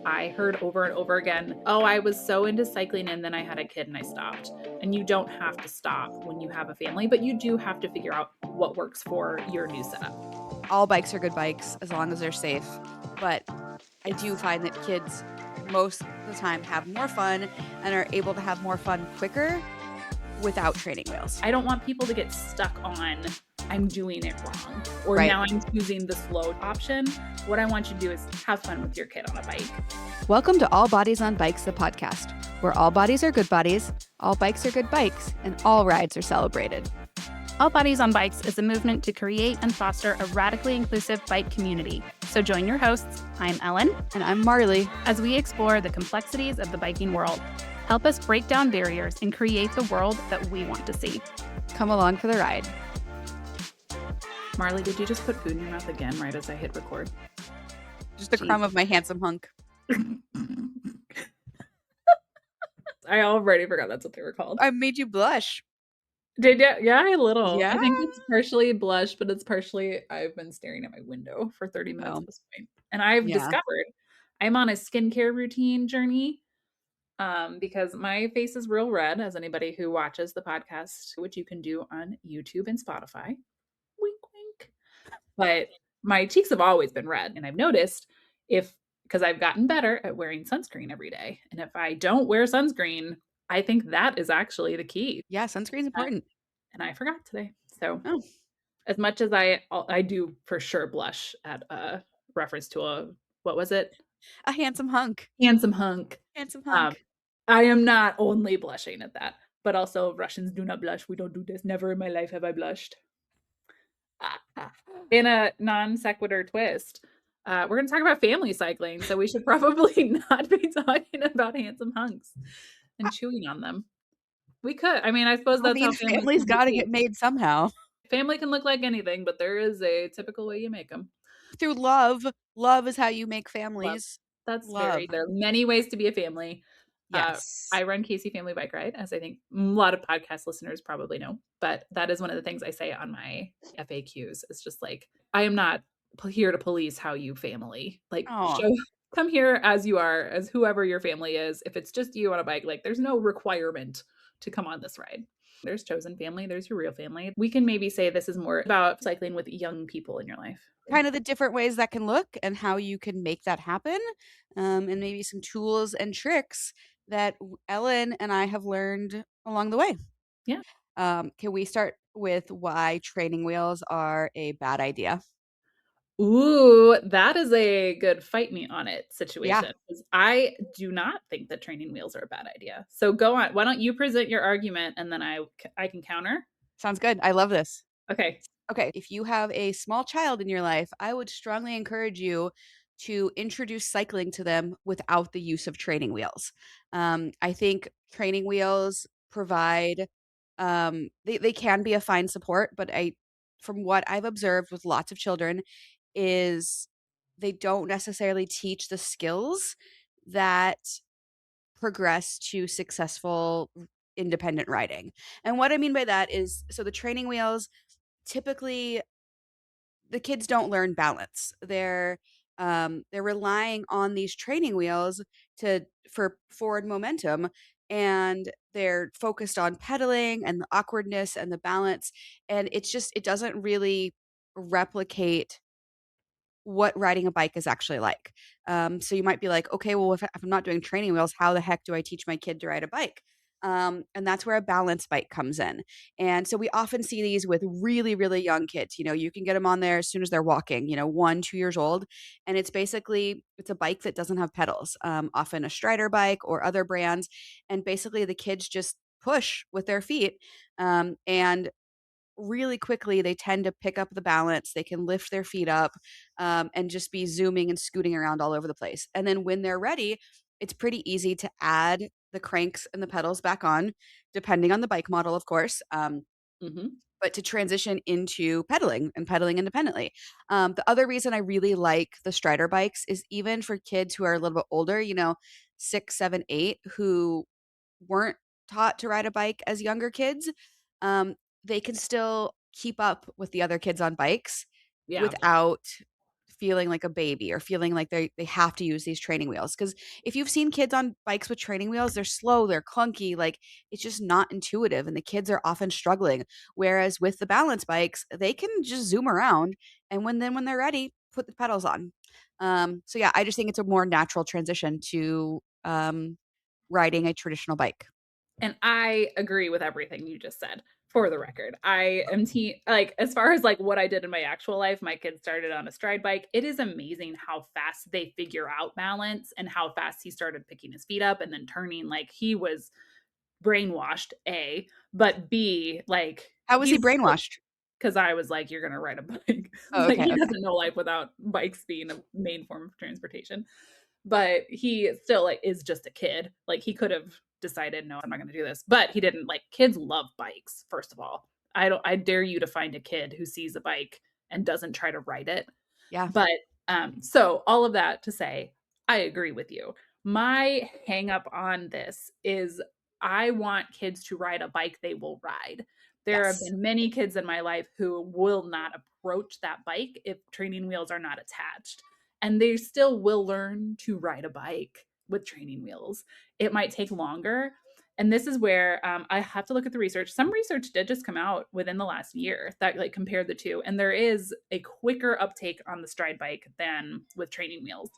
I heard over and over again, oh, I was so into cycling and then I had a kid and I stopped. And you don't have to stop when you have a family, but you do have to figure out what works for your new setup. All bikes are good bikes as long as they're safe. But I do find that kids most of the time have more fun and are able to have more fun quicker without training wheels. I don't want people to get stuck on, I'm doing it wrong, or Right. now I'm choosing the slow option. What I want you to do is have fun with your kid on a bike. Welcome to All Bodies on Bikes, the podcast, where all bodies are good bodies, all bikes are good bikes, and all rides are celebrated. All Bodies on Bikes is a movement to create and foster a radically inclusive bike community. So join your hosts, I'm Ellen, And I'm Marley. as we explore the complexities of the biking world. Help us break down barriers and create the world that we want to see. Come along for the ride. Marley, did you just put food in your mouth again right as I hit record? Just a crumb of my handsome hunk. I already forgot that's what they were called. I made you blush. Did you? Yeah, a little. Yeah. I think it's partially blush, but it's partially I've been staring at my window for 30 minutes Oh. at this point. And I've Yeah. discovered I'm on a skincare routine journey because my face is real red, as anybody who watches the podcast, which you can do on YouTube and Spotify. Wink, wink. But my cheeks have always been red. And I've noticed because I've gotten better at wearing sunscreen every day. And if I don't wear sunscreen, I think that is actually the key. Yeah, sunscreen's important. And I forgot today. So Oh. as much as I do for sure blush at a reference to what was it? A handsome hunk. Handsome hunk. Handsome hunk. I am not only blushing at that, but also Russians do not blush. We don't do this. Never in my life have I blushed. In a non sequitur twist, we're going to talk about family cycling, so we should probably not be talking about handsome hunks and chewing on them. We could. I mean, I suppose that's how family's got to get made somehow. Family can look like anything, but there is a typical way you make them. Through love. Love is how you make families. That's Love. there are many ways to be a family. Yes. I run Casey Family Bike Ride, as I think a lot of podcast listeners probably know. But that is one of the things I say on my FAQs. It's just like, I am not here to police how you family. Like, come here as you are, as whoever your family is. If it's just you on a bike, like there's no requirement to come on this ride. There's chosen family, there's your real family. We can maybe say this is more about cycling with young people in your life. Kind of the different ways that can look and how you can make that happen. And maybe some tools and tricks that Ellen and I have learned along the way. Yeah. Can we start with why training wheels are a bad idea? Ooh, that is a good fight me on it situation. Yeah. Because I do not think that training wheels are a bad idea. So go on. Why don't you present your argument and then I can counter? Sounds good. I love this. Okay. Okay. If you have a small child in your life, I would strongly encourage you to introduce cycling to them without the use of training wheels. I think training wheels provide, they can be a fine support, but from what I've observed with lots of children, is they don't necessarily teach the skills that progress to successful independent riding. And what I mean by that is, so the training wheels, typically the kids don't learn balance. They're relying on these training wheels for forward momentum, and they're focused on pedaling and the awkwardness and the balance, and it doesn't really replicate what riding a bike is actually like. So you might be like, okay, well, if I'm not doing training wheels, how the heck do I teach my kid to ride a bike? And that's where a balance bike comes in. And so we often see these with really, really young kids. You can get them on there as soon as they're walking, 1, 2 years old. And it's a bike that doesn't have pedals, often a Strider bike or other brands. And basically the kids just push with their feet. And really quickly they tend to pick up the balance. They can lift their feet up, and just be zooming and scooting around all over the place. And then when they're ready, it's pretty easy to add the cranks and the pedals back on, depending on the bike model, of course. But to transition into pedaling and pedaling independently. The other reason I really like the Strider bikes is even for kids who are a little bit older, 6, 7, 8, who weren't taught to ride a bike as younger kids, they can still keep up with the other kids on bikes Yeah. without feeling like a baby or feeling like they have to use these training wheels. Because if you've seen kids on bikes with training wheels, they're slow, they're clunky, like it's just not intuitive, and the kids are often struggling. Whereas with the balance bikes, they can just zoom around, and when they're ready, put the pedals on. So yeah, I just think it's a more natural transition to riding a traditional bike. And I agree with everything you just said. For the record, I am like, as far as like what I did in my actual life, my kid started on a stride bike. It is amazing how fast they figure out balance and how fast he started picking his feet up and then turning. Like he was brainwashed, A, but B, like How was he he's brainwashed? because I was like, you're gonna ride a bike. Oh, Like okay, he okay. doesn't know life without bikes being a main form of transportation. But he still like is just a kid. Like he could have decided, no, I'm not gonna do this. But he didn't. Like kids love bikes, first of all. I dare you to find a kid who sees a bike and doesn't try to ride it. Yeah. But so all of that to say, I agree with you. My hang up on this is I want kids to ride a bike they will ride. There have Yes. been many kids in my life who will not approach that bike if training wheels are not attached. And they still will learn to ride a bike with training wheels. It might take longer. And this is where I have to look at the research. Some research did just come out within the last year that like compared the two. And there is a quicker uptake on the stride bike than with training wheels.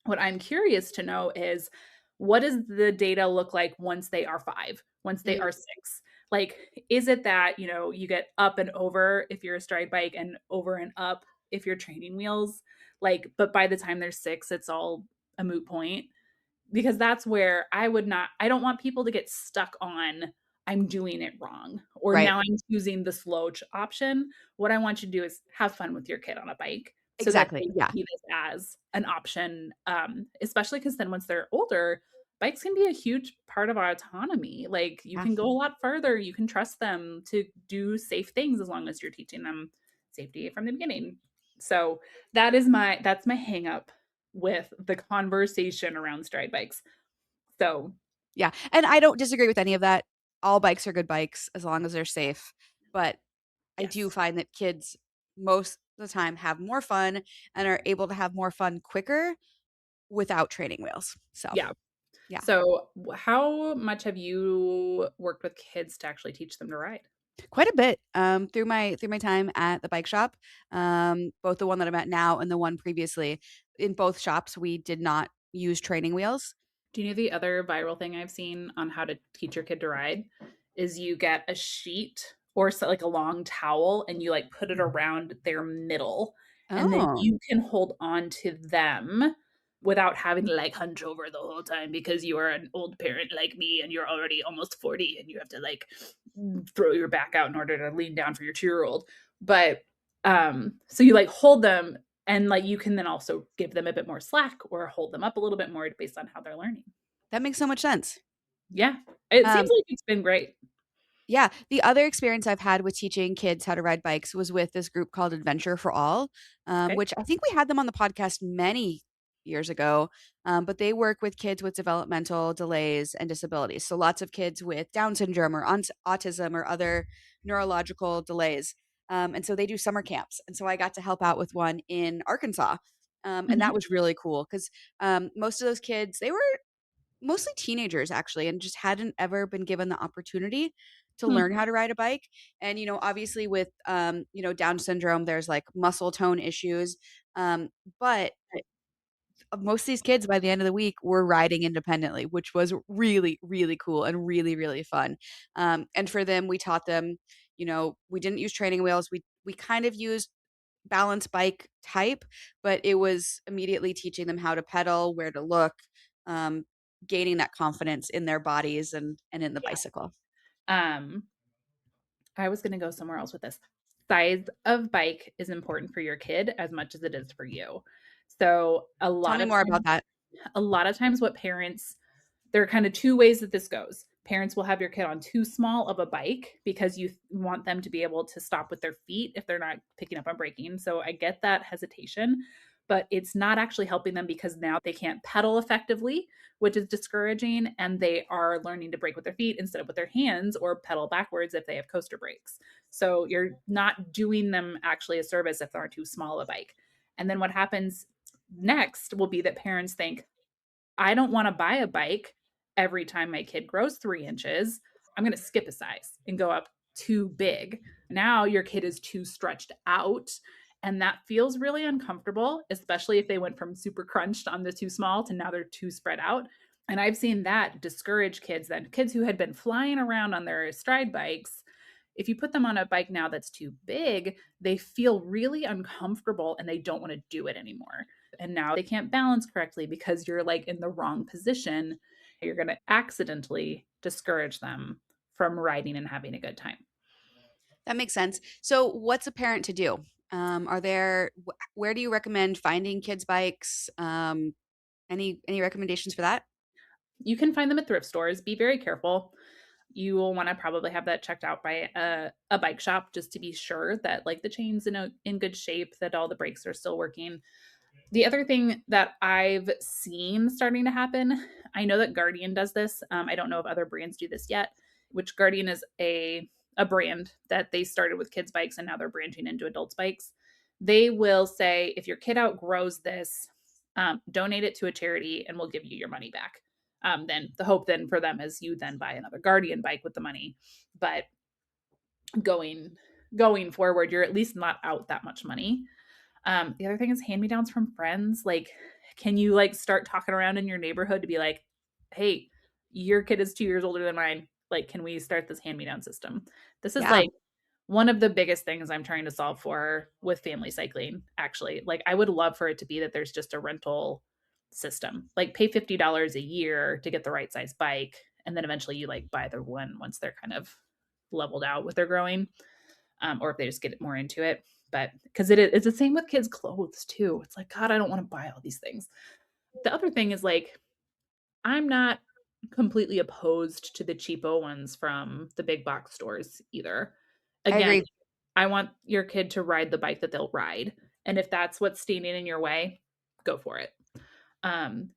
What I'm curious to know is what does the data look like once they are 5, once they Mm, are 6? Like, is it that, you know, you get up and over if you're a stride bike and over and up if you're training wheels? Like, but by the time they're 6, it's all a moot point because that's where I don't want people to get stuck on I'm doing it wrong or right. now I'm choosing the slow option. What I want you to do is have fun with your kid on a bike so that Exactly. they Yeah. see this as an option, especially because then once they're older, bikes can be a huge part of our autonomy. Like you Yeah. can go a lot further. You can trust them to do safe things as long as you're teaching them safety from the beginning. So that's my hang up with the conversation around stride bikes. So, Yeah. And I don't disagree with any of that. All bikes are good bikes as long as they're safe. But I do yes. find that kids most of the time have more fun and are able to have more fun quicker without training wheels. So, Yeah. yeah. So, how much have you worked with kids to actually teach them to ride? Quite a bit, through my time at the bike shop, both the one that I'm at now and the one previously. In both shops, we did not use training wheels. Do you know the other viral thing I've seen on how to teach your kid to ride is you get a sheet or so, like a long towel and you like put it around their middle and then Oh, you can hold on to them without having to like hunch over the whole time because you are an old parent like me and you're already almost 40 and you have to like throw your back out in order to lean down for your 2-year-old. But so you like hold them and like you can then also give them a bit more slack or hold them up a little bit more based on how they're learning. that makes so much sense. Yeah. It seems Um, like it's been great. Yeah, the other experience I've had with teaching kids how to ride bikes was with this group called Adventure for All, Okay. which I think we had them on the podcast many years ago. But they work with kids with developmental delays and disabilities. So lots of kids with Down syndrome or autism or other neurological delays. And so they do summer camps. And so I got to help out with one in Arkansas. And that Mhm. was really cool because most of those kids, they were mostly teenagers actually, and just hadn't ever been given the opportunity to Hmm. learn how to ride a bike. And obviously with Down syndrome, there's like muscle tone issues. But most of these kids by the end of the week were riding independently, which was really, really cool and really, really fun. And for them, we taught them, we didn't use training wheels. We kind of used balance bike type, but it was immediately teaching them how to pedal, where to look, um, gaining that confidence in their bodies and in the Yeah. bicycle. Um, I was going to go somewhere else with this. Size of bike is important for your kid as much as it is for you. So Tell me more about that. a lot of times what parents there are kind of two ways that this goes. Parents will have your kid on too small of a bike because you want them to be able to stop with their feet if they're not picking up on braking. So I get that hesitation, but it's not actually helping them because now they can't pedal effectively, which is discouraging. And they are learning to brake with their feet instead of with their hands or pedal backwards if they have coaster brakes. So you're not doing them actually a service if they're on too small a bike. And then what happens next will be that parents think, I don't want to buy a bike every time my kid grows 3 inches. I'm going to skip a size and go up too big. Now your kid is too stretched out. And that feels really uncomfortable, especially if they went from super crunched on the too small to now they're too spread out. And I've seen that discourage kids, then kids who had been flying around on their stride bikes. If you put them on a bike now that's too big, they feel really uncomfortable and they don't want to do it anymore. And now they can't balance correctly because you're like in the wrong position. You're going to accidentally discourage them from riding and having a good time. That makes sense. So what's a parent to do? Where do you recommend finding kids' bikes? Any recommendations for that? You can find them at thrift stores. Be very careful. You will want to probably have that checked out by a bike shop just to be sure that like the chain's in good shape, that all the brakes are still working. The other thing that I've seen starting to happen, I know that Guardian does this. I don't know if other brands do this yet, which Guardian is a brand that they started with kids' bikes and now they're branching into adults' bikes. They will say, if your kid outgrows this, donate it to a charity and we'll give you your money back. Then the hope then for them is you then buy another Guardian bike with the money. But going forward, you're at least not out that much money. The other thing is hand-me-downs from friends. Like, can you like start talking around in your neighborhood to be like, hey, your kid is 2 years older than mine. Like, can we start this hand-me-down system? This is Yeah. like one of the biggest things I'm trying to solve for with family cycling, actually. Like, I would love for it to be that there's just a rental system. Like, pay $50 a year to get the right size bike. And then eventually you like buy the one once they're kind of leveled out with their growing, or if they just get more into it. But because it's the same with kids' clothes too. It's like, God, I don't want to buy all these things. The other thing is like, I'm not completely opposed to the cheapo ones from the big box stores either. I Again, agree. I want your kid to ride the bike that they'll ride. And if that's what's standing in your way, go for it.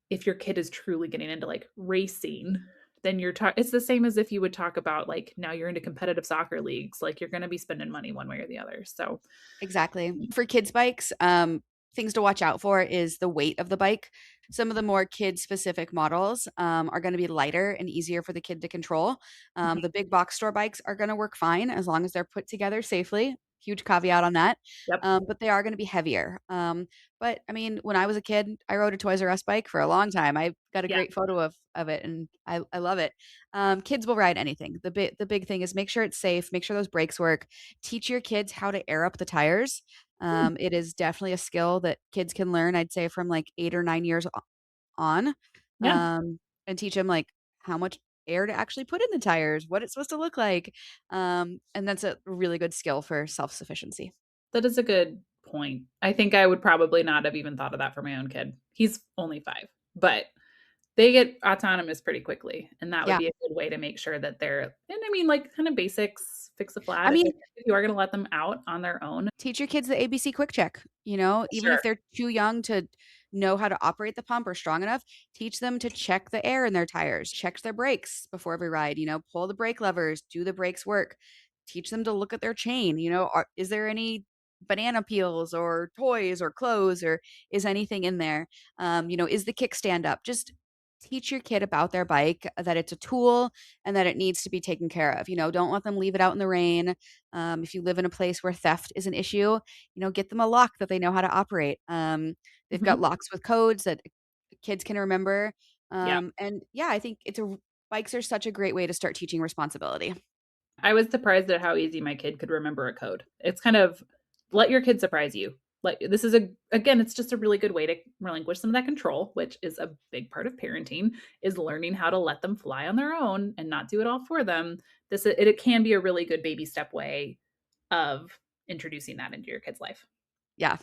If your kid is truly getting into like racing, then it's the same as if you would talk about like now you're into competitive soccer leagues, like you're going to be spending money one way or the other. So, Exactly. For kids' bikes, things to watch out for is the weight of the bike. Some of the more kid-specific models are going to be lighter and easier for the kid to control. mhm, The big box store bikes are going to work fine as long as they're put together safely. Huge caveat on that. yep, But they are going to be heavier. But I mean, when I was a kid, I rode a Toys R Us bike for a long time. I got a yeah, great photo of it, and I love it. Kids will ride anything. The big thing is make sure it's safe, make sure those brakes work. Teach your kids how to air up the tires. hmm, It is definitely a skill that kids can learn, I'd say from like 8 or 9 years on, yeah. and teach them like how much air to actually put in the tires, what it's supposed to look like. And that's a really good skill for self-sufficiency. That is a good point. I think I would probably not have even thought of that for my own kid. He's only 5, but they get autonomous pretty quickly, and that would Yeah. be a good way to make sure that and I mean, like, kind of basics, fix a I flat mean, if you are gonna let them out on their own. teach your kids the ABC quick check, you know, even if Sure. they're too young to know how to operate the pump or strong enough, teach them to check the air in their tires, check their brakes before every ride, pull the brake levers, do the brakes work. Teach them to look at their chain, is there any banana peels or toys or clothes or is anything in there? Is the kickstand up? Just teach your kid about their bike, that it's a tool and that it needs to be taken care of. Don't let them leave it out in the rain. If you live in a place where theft is an issue, get them a lock that they know how to operate. They've got Mhm. locks with codes that kids can remember. Yeah. And yeah, I think bikes are such a great way to start teaching responsibility. I was surprised at how easy my kid could remember a code. It's kind of let your kid surprise you. Like this is again, it's just a really good way to relinquish some of that control, which is a big part of parenting, is learning how to let them fly on their own and not do it all for them. It can be a really good baby step way of introducing that into your kid's life. Yeah.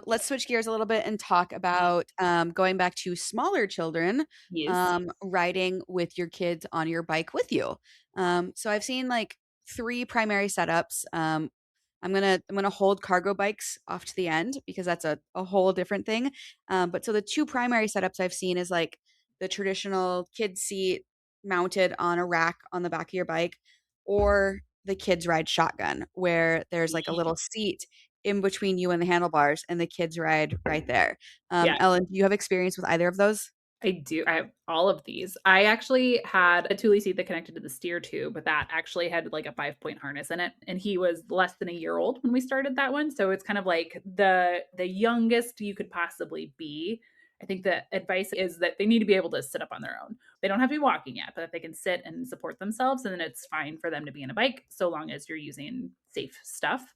Let's switch gears a little bit and talk about going back to smaller children, Yes. riding with your kids on your bike with you. So I've seen like three primary setups. I'm gonna hold cargo bikes off to the end because that's a whole different thing. But so the two primary setups I've seen is like the traditional kid seat mounted on a rack on the back of your bike, or the kids ride shotgun, where there's like a little seat in between you and the handlebars, and the kids ride right there. Yeah. Ellen, do you have experience with either of those? I do. I have all of these. I actually had a Thule seat that connected to the steer tube, but that actually had like a 5-point harness in it. And he was less than a year old when we started that one. So it's kind of like the youngest you could possibly be. I think the advice is that they need to be able to sit up on their own. They don't have to be walking yet, but if they can sit and support themselves, and then it's fine for them to be in a bike so long as you're using safe stuff.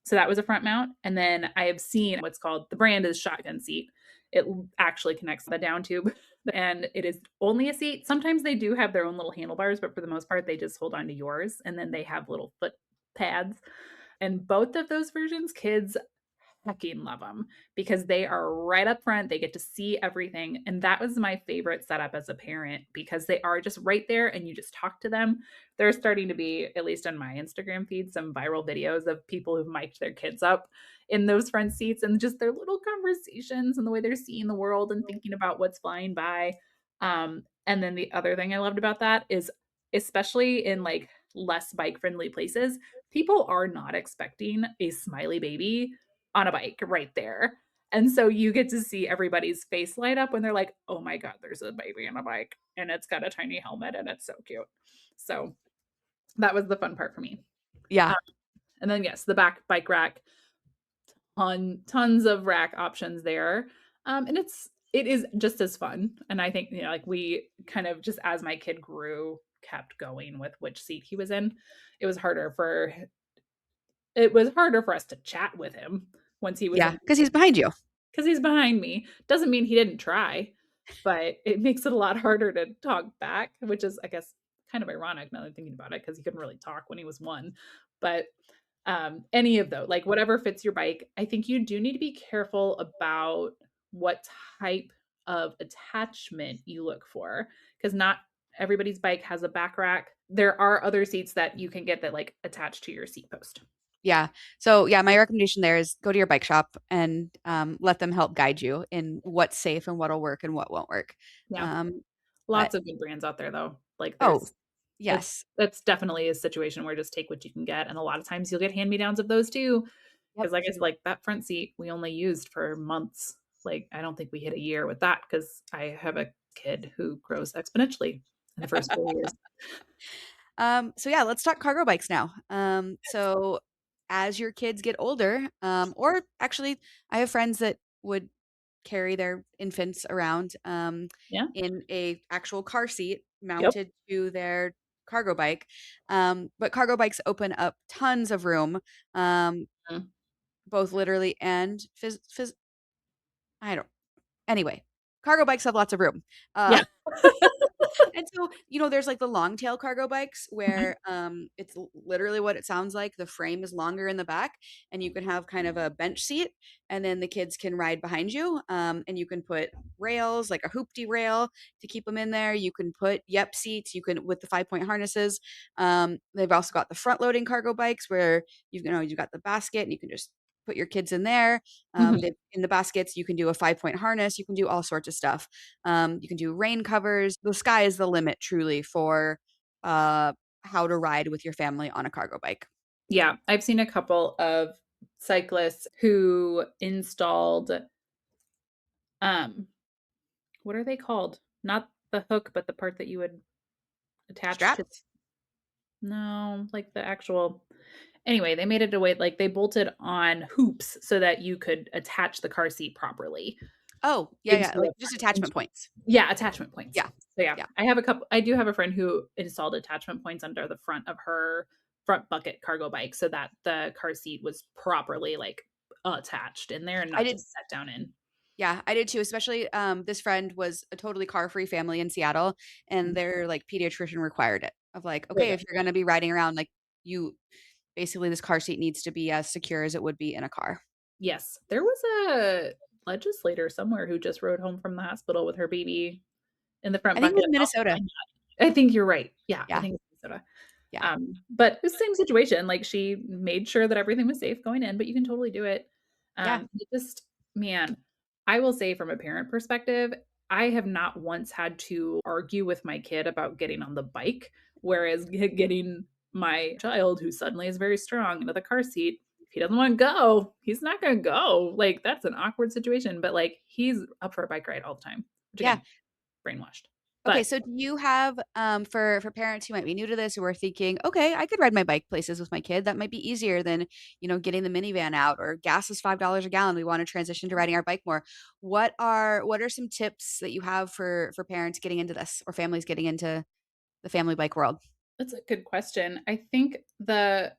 So that was a front mount. And then I have seen what's called, the brand is shotgun seat. It actually connects the down tube and it is only a seat. Sometimes they do have their own little handlebars, but for the most part, they just hold on to yours. And then they have little foot pads. And both of those versions, kids fucking love them because they are right up front. They get to see everything. And that was my favorite setup as a parent because they are just right there and you just talk to them. There's starting to be, at least on my Instagram feed, some viral videos of people who've mic'd their kids up in those front seats and just their little conversations and the way they're seeing the world and thinking about what's flying by. And then the other thing I loved about that is, especially in like less bike friendly places, people are not expecting a smiley baby on a bike right there. And so you get to see everybody's face light up when they're like, "Oh my god, there's a baby on a bike and it's got a tiny helmet and it's so cute." So that was the fun part for me. Yeah. Um, and then yes, the back bike rack, tons of rack options there. And it is just as fun. And I think, like we kind of just, as my kid grew, kept going with which seat he was in. It was harder for us to chat with him once he was Yeah, in, because he's behind you. because he's behind me. Doesn't mean he didn't try, but it makes it a lot harder to talk back, which is, I guess, kind of ironic now that I'm thinking about it, because he couldn't really talk when he was one. But any of those, like whatever fits your bike, I think you do need to be careful about what type of attachment you look for, because not everybody's bike has a back rack. There are other seats that you can get that like attach to your seat post. Yeah. So yeah, my recommendation there is go to your bike shop and let them help guide you in what's safe and what'll work and what won't work. Yeah. Um, but Lots of good brands out there though. Like oh, it's yes. that's definitely a situation where just take what you can get. And a lot of times you'll get hand-me-downs of those too. Yep. Because like I said, like that front seat we only used for months. Like I don't think we hit a year with that because I have a kid who grows exponentially in the first 4 years. So yeah, let's talk cargo bikes now. So as your kids get older, or actually I have friends that would carry their infants around Yeah. in a actual car seat Yep. mounted to their cargo bike. But cargo bikes open up tons of room, Mm. both literally and I don't. Anyway, cargo bikes have lots of room. Yeah. And so, there's like the long tail cargo bikes Mhm. where it's literally what it sounds like. The frame is longer in the back, and you can have kind of a bench seat, and then the kids can ride behind you. And you can put rails, like a hoopty rail, to keep them in there. You can put seats. You can with the 5-point harnesses. They've also got the front loading cargo bikes where you've got the basket, and you can just put your kids in there. Mhm. In the baskets, you can do a 5-point harness. You can do all sorts of stuff. You can do rain covers. The sky is the limit, truly, for how to ride with your family on a cargo bike. Yeah. I've seen a couple of cyclists who installed um what are they called? Not the hook, but the part that you would attach to. Straps? No, like the actual. Anyway, they made it a way, like they bolted on hoops so that you could attach the car seat properly Oh, yeah, into yeah, like the just front. attachment points. Yeah, attachment points. Yeah, So yeah, yeah. I do have a friend who installed attachment points under the front of her front bucket cargo bike so that the car seat was properly like attached in there and I not did just set down in. Yeah, I did too, especially, this friend was a totally car-free family in Seattle, and their, like, pediatrician required it, of like, Very "Okay, good. if you're gonna be riding around, like, you basically, this car seat needs to be as secure as it would be in a car." Yes, there was a legislator somewhere who just rode home from the hospital with her baby in the front I think it was bucket. Minnesota. I think you're right. Yeah, I Yeah, think it's Minnesota. yeah, But the same situation, like, she made sure that everything was safe going in, but you can totally do it. yeah. It just, man, I will say from a parent perspective, I have not once had to argue with my kid about getting on the bike, whereas getting my child, who suddenly is very strong, into the car seat if he doesn't want to go, he's not going to go. Like, that's an awkward situation, but like, he's up for a bike ride all the time, which Yeah. again, brainwashed. Okay, But so do you have for parents who might be new to this, who are thinking, okay, I could ride my bike places with my kid. That might be easier than, getting the minivan out, or gas is $5 a gallon. We want to transition to riding our bike more. What are some tips that you have for parents getting into this, or families getting into the family bike world? that's a good question. I think the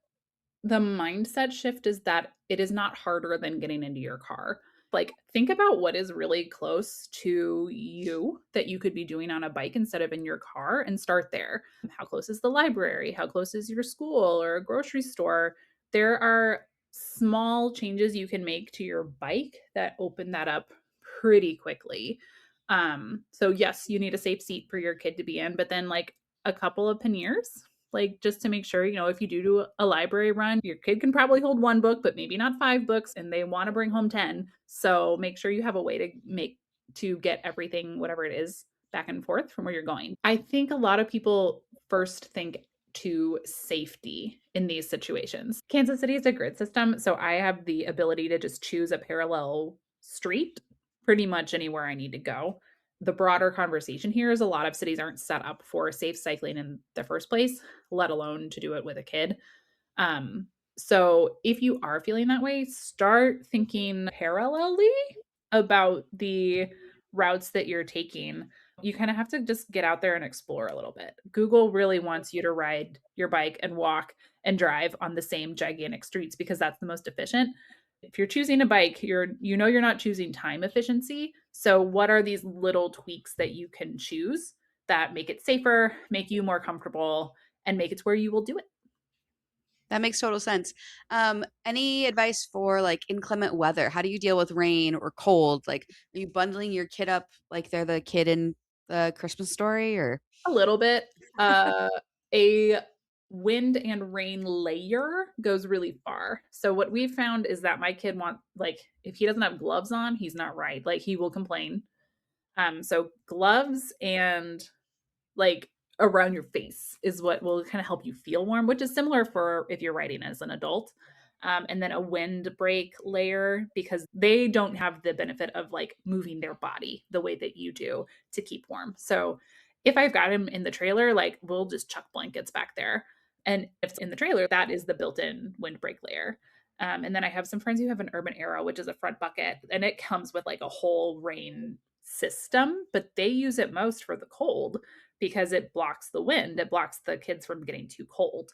mindset shift is that it is not harder than getting into your car. Like, think about what is really close to you that you could be doing on a bike instead of in your car, and start there. How close is the library? How close is your school or a grocery store? There are small changes you can make to your bike that open that up pretty quickly. So yes, you need a safe seat for your kid to be in, but then like a couple of panniers, like just to make sure, if you do a library run, your kid can probably hold one book, but maybe not 5 books, and they want to bring home 10. So make sure you have a way to get everything, whatever it is, back and forth from where you're going. I think a lot of people first think to safety in these situations. Kansas City is a grid system, so I have the ability to just choose a parallel street pretty much anywhere I need to go. The broader conversation here is a lot of cities aren't set up for safe cycling in the first place, let alone to do it with a kid. Um, so if you are feeling that way, start thinking parallelly about the routes that you're taking. You kind of have to just get out there and explore a little bit. Google really wants you to ride your bike and walk and drive on the same gigantic streets because that's the most efficient. If you're choosing a bike, you're not choosing time efficiency. So what are these little tweaks that you can choose that make it safer, make you more comfortable, and make it to where you will do it? That makes total sense. Any advice for like inclement weather? How do you deal with rain or cold? Like, are you bundling your kid up like they're the kid in the Christmas story, or? A little bit. A wind and rain layer goes really far. So what we've found is that my kid like, if he doesn't have gloves on, he's not right. Like, he will complain. So gloves and like around your face is what will kind of help you feel warm, which is similar for if you're riding as an adult. And then a windbreak layer, because they don't have the benefit of like moving their body the way that you do to keep warm. So if I've got him in the trailer, like, we'll just chuck blankets back there. And if it's in the trailer, that is the built-in windbreak layer. And then I have some friends who have an Urban Arrow, which is a front bucket, and it comes with like a whole rain system, but they use it most for the cold because it blocks the wind. It blocks the kids from getting too cold.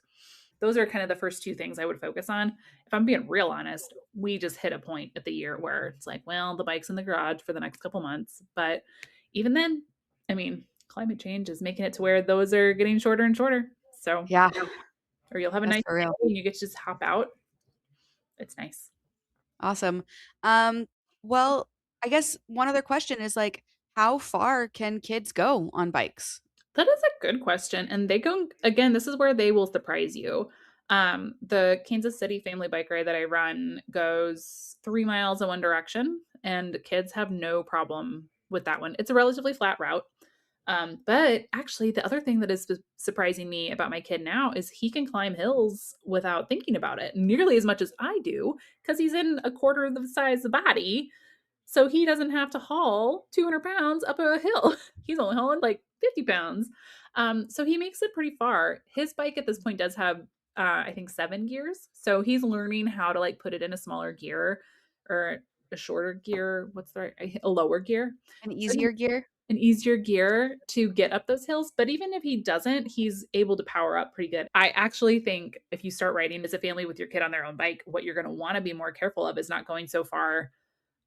Those are kind of the first two things I would focus on. If I'm being real honest, we just hit a point at the year where it's like, well, the bike's in the garage for the next couple months. But even then, I mean, climate change is making it to where those are getting shorter and shorter. So, Yeah, or you'll have a that's nice for real. day and you get to just hop out. It's nice. Awesome. Um, well, I guess one other question is like, how far can kids go on bikes? That is a good question. And they go, again, this is where they will surprise you. The Kansas City family bike ride that I run goes 3 miles in one direction, and kids have no problem with that one. It's a relatively flat route. But actually, the other thing that is surprising me about my kid now is he can climb hills without thinking about it nearly as much as I do, because he's in a quarter of the size of the body. So he doesn't have to haul 200 pounds up a hill. He's only hauling like 50 pounds. So he makes it pretty far. His bike at this point does have, I think, 7 gears. So he's learning how to like put it in a smaller gear or a shorter gear. What's the right? A lower gear. An So easier gear? an easier gear to get up those hills. But even if he doesn't, he's able to power up pretty good. I actually think if you start riding as a family with your kid on their own bike, what you're going to want to be more careful of is not going so far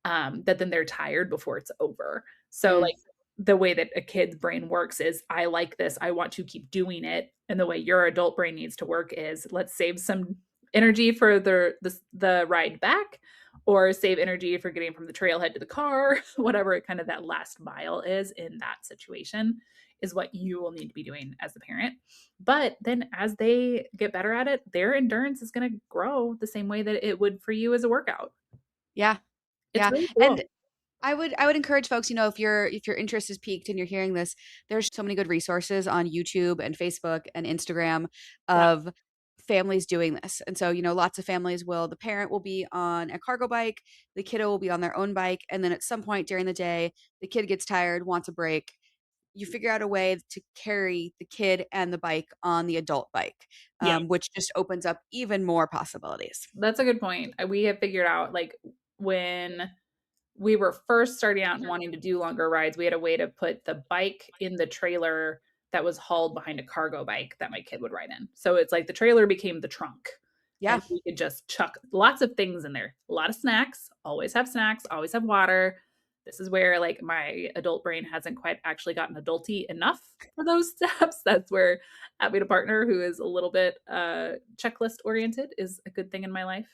that then they're tired before it's over. So Mm, like the way that a kid's brain works is, I like this, I want to keep doing it. And the way your adult brain needs to work is, let's save some energy for the ride back, or save energy for getting from the trailhead to the car, whatever it kind of that last mile is in that situation is what you will need to be doing as a parent. But then as they get better at it, their endurance is going to grow the same way that it would for you as a workout. yeah, It's yeah. really And cool. I would encourage folks, if your interest is piqued and you're hearing this, there's so many good resources on YouTube and Facebook and Instagram Yeah. of families doing this. And so, lots of families the parent will be on a cargo bike, the kiddo will be on their own bike. And then at some point during the day, the kid gets tired, wants a break. You figure out a way to carry the kid and the bike on the adult bike, Yeah. which just opens up even more possibilities. That's a good point. We have figured out, like, when we were first starting out and wanting to do longer rides, we had a way to put the bike in the trailer that was hauled behind a cargo bike that my kid would ride in. So it's like the trailer became the trunk. Yeah. And we could just chuck lots of things in there. A lot of snacks, always have water. This is where, like, my adult brain hasn't quite actually gotten adulty enough for those steps. That's where having a partner who is a little bit checklist oriented is a good thing in my life.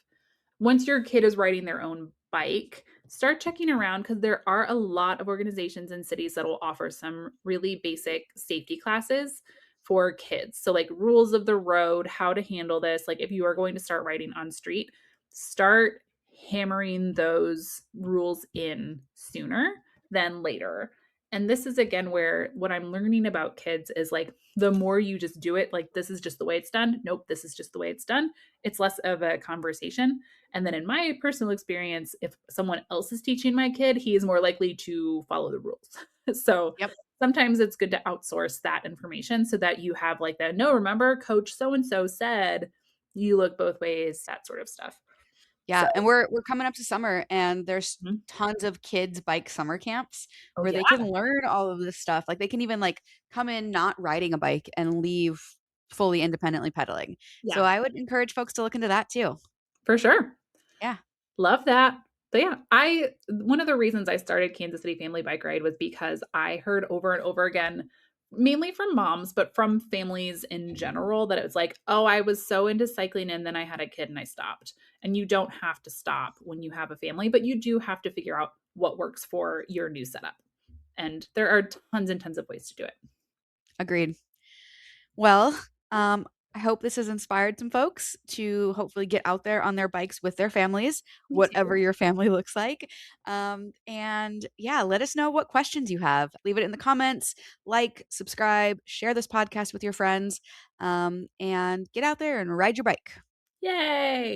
Once your kid is riding their own bike, start checking around, because there are a lot of organizations and cities that will offer some really basic safety classes for kids. So, like, rules of the road, how to handle this. Like, if you are going to start riding on street, start hammering those rules in sooner than later. And this is, again, where what I'm learning about kids is, like, the more you just do it, like, this is just the way it's done. Nope, this is just the way it's done. It's less of a conversation. And then in my personal experience, if someone else is teaching my kid, he is more likely to follow the rules. So Yep. sometimes it's good to outsource that information so that you have, like, that, no, remember coach so-and-so said, you look both ways, that sort of stuff. Yeah, So, and we're coming up to summer, and there's mhm. tons of kids bike summer camps Oh, where yeah. they can learn all of this stuff. Like, they can even, like, come in not riding a bike and leave fully independently pedaling. So Yeah, I would encourage folks to look into that too. for sure. Yeah. Love that. But yeah, one of the reasons I started Kansas City Family Bike Ride was because I heard over and over again, mainly from moms, but from families in general, that it was like, oh, I was so into cycling and then I had a kid and I stopped. And you don't have to stop when you have a family, but you do have to figure out what works for your new setup. And there are tons and tons of ways to do it. Agreed. Well, I hope this has inspired some folks to hopefully get out there on their bikes with their families, Me whatever too. your family looks like. And yeah, let us know what questions you have. Leave it in the comments, like, subscribe, share this podcast with your friends, and get out there and ride your bike. Yay.